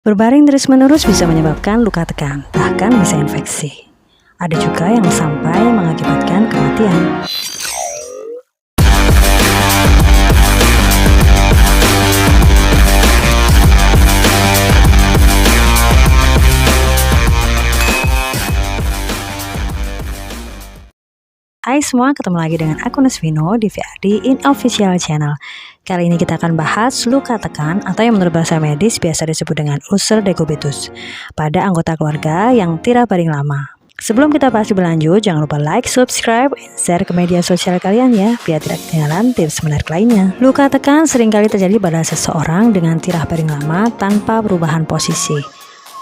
Berbaring terus-menerus bisa menyebabkan luka tekan, bahkan bisa infeksi. Ada juga yang sampai mengakibatkan kematian. Hai semua, ketemu lagi dengan aku Nesvino di VRD In Official Channel. Kali ini kita akan bahas luka tekan atau yang menurut bahasa medis biasa disebut dengan ulcer decubitus pada anggota keluarga yang tidak baring lama. Sebelum kita bahas lebih lanjut, jangan lupa like, subscribe, dan share ke media sosial kalian ya, biar tidak ketinggalan tips menarik lainnya. Luka tekan seringkali terjadi pada seseorang dengan tirah baring lama tanpa perubahan posisi.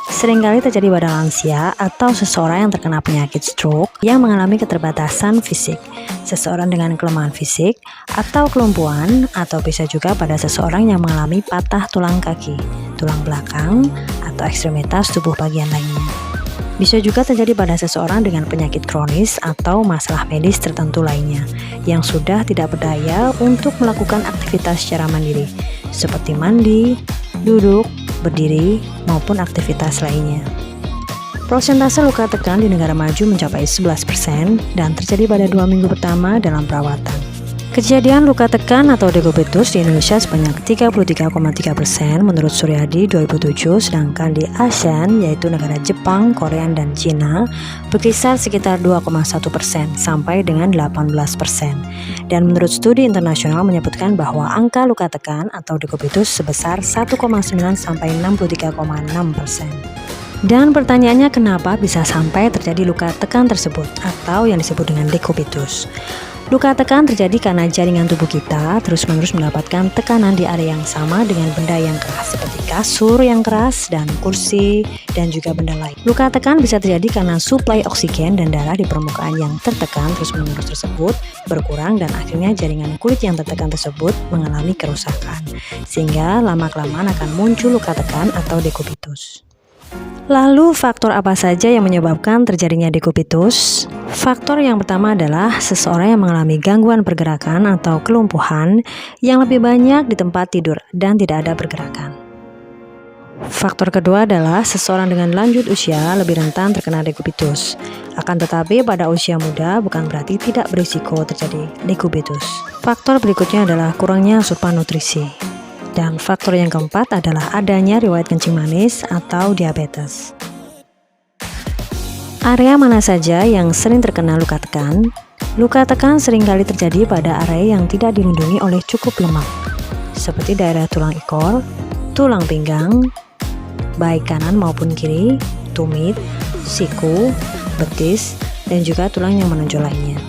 Seringkali terjadi pada lansia atau seseorang yang terkena penyakit stroke yang mengalami keterbatasan fisik, seseorang dengan kelemahan fisik atau kelumpuhan, atau bisa juga pada seseorang yang mengalami patah tulang kaki, tulang belakang, atau ekstremitas tubuh bagian lainnya. Bisa juga terjadi pada seseorang dengan penyakit kronis atau masalah medis tertentu lainnya yang sudah tidak berdaya untuk melakukan aktivitas secara mandiri, seperti mandi, duduk, berdiri, maupun aktivitas lainnya. Prosentase luka tekan di negara maju mencapai 11% dan terjadi pada 2 minggu pertama dalam perawatan. Kejadian luka tekan atau decubitus di Indonesia sebanyak 33,3% menurut Suryadi 2007, sedangkan di ASEAN yaitu negara Jepang, Korea, dan Cina berkisar sekitar 2,1% sampai dengan 18%. Dan menurut studi internasional menyebutkan bahwa angka luka tekan atau decubitus sebesar 1,9 sampai 63,6%. Dan pertanyaannya, kenapa bisa sampai terjadi luka tekan tersebut atau yang disebut dengan decubitus? Luka tekan terjadi karena jaringan tubuh kita terus-menerus mendapatkan tekanan di area yang sama dengan benda yang keras seperti kasur yang keras dan kursi dan juga benda lain. Luka tekan bisa terjadi karena suplai oksigen dan darah di permukaan yang tertekan terus-menerus tersebut berkurang dan akhirnya jaringan kulit yang tertekan tersebut mengalami kerusakan, sehingga lama-kelamaan akan muncul luka tekan atau decubitus. Lalu faktor apa saja yang menyebabkan terjadinya decubitus? Faktor yang pertama adalah seseorang yang mengalami gangguan pergerakan atau kelumpuhan yang lebih banyak di tempat tidur dan tidak ada pergerakan. Faktor kedua adalah seseorang dengan lanjut usia lebih rentan terkena decubitus. Akan tetapi pada usia muda bukan berarti tidak berisiko terjadi decubitus. Faktor berikutnya adalah kurangnya asupan nutrisi. Dan faktor yang keempat adalah adanya riwayat kencing manis atau diabetes. Area mana saja yang sering terkena luka tekan? Luka tekan seringkali terjadi pada area yang tidak dilindungi oleh cukup lemak, seperti daerah tulang ekor, tulang pinggang, baik kanan maupun kiri, tumit, siku, betis, dan juga tulang yang menonjol lainnya.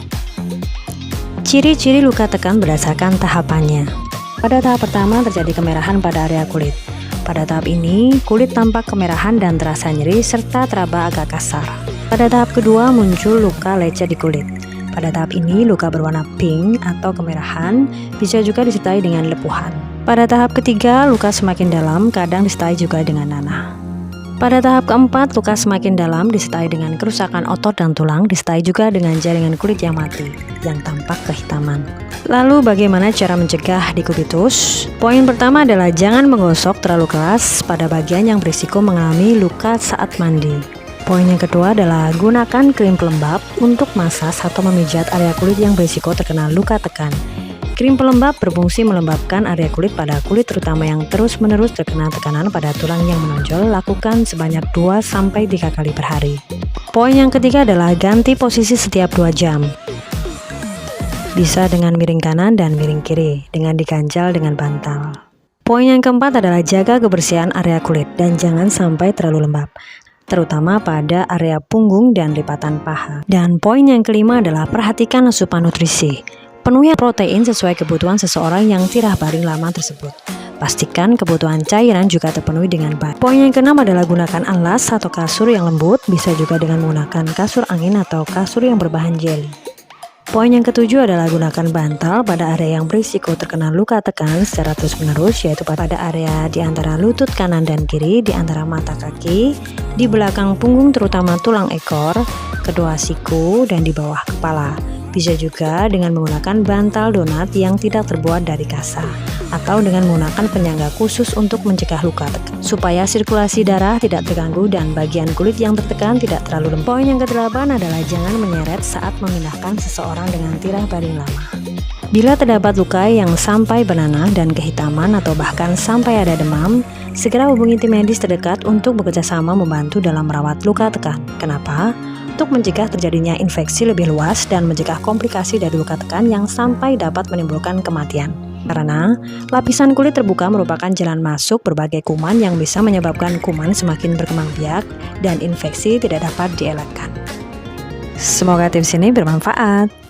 Ciri-ciri luka tekan berdasarkan tahapannya. Pada tahap pertama terjadi kemerahan pada area kulit. Pada tahap ini, kulit tampak kemerahan dan terasa nyeri serta teraba agak kasar. Pada tahap kedua muncul luka lecet di kulit. Pada tahap ini, luka berwarna pink atau kemerahan bisa juga disertai dengan lepuhan. Pada tahap ketiga, luka semakin dalam, kadang disertai juga dengan nanah. Pada tahap keempat, luka semakin dalam disertai dengan kerusakan otot dan tulang, disertai juga dengan jaringan kulit yang mati, yang tampak kehitaman. Lalu bagaimana cara mencegah decubitus? Poin pertama adalah jangan menggosok terlalu keras pada bagian yang berisiko mengalami luka saat mandi. Poin yang kedua adalah gunakan krim pelembab untuk masas atau memijat area kulit yang berisiko terkena luka tekan. Krim pelembab berfungsi melembabkan area kulit pada kulit terutama yang terus-menerus terkena tekanan pada tulang yang menonjol. Lakukan sebanyak 2-3 kali per hari. Poin yang ketiga adalah ganti posisi setiap 2 jam. Bisa dengan miring kanan dan miring kiri, dengan diganjal dengan bantal. Poin yang keempat adalah jaga kebersihan area kulit dan jangan sampai terlalu lembab, terutama pada area punggung dan lipatan paha. Dan poin yang kelima adalah perhatikan asupan nutrisi. Penuhi protein sesuai kebutuhan seseorang yang tirah baring lama tersebut. Pastikan kebutuhan cairan juga terpenuhi dengan baik. Poin yang keenam adalah gunakan alas atau kasur yang lembut, bisa juga dengan menggunakan kasur angin atau kasur yang berbahan jeli. Poin yang ketujuh adalah gunakan bantal pada area yang berisiko terkena luka tekan secara terus-menerus, yaitu pada area di antara lutut kanan dan kiri, di antara mata kaki, di belakang punggung terutama tulang ekor, kedua siku, dan di bawah kepala. Bisa juga dengan menggunakan bantal donat yang tidak terbuat dari kasa, atau dengan menggunakan penyangga khusus untuk mencegah luka tekan, supaya sirkulasi darah tidak terganggu dan bagian kulit yang tertekan tidak terlalu lembut. Poin yang ke-8 adalah jangan menyeret saat memindahkan seseorang dengan tirai baling lama. Bila terdapat luka yang sampai bernanah dan kehitaman atau bahkan sampai ada demam, segera hubungi tim medis terdekat untuk bekerjasama membantu dalam merawat luka tekan. Kenapa? Untuk mencegah terjadinya infeksi lebih luas dan mencegah komplikasi dari luka tekan yang sampai dapat menimbulkan kematian. Karena lapisan kulit terbuka merupakan jalan masuk berbagai kuman yang bisa menyebabkan kuman semakin berkembang biak dan infeksi tidak dapat dielakkan. Semoga tips ini bermanfaat.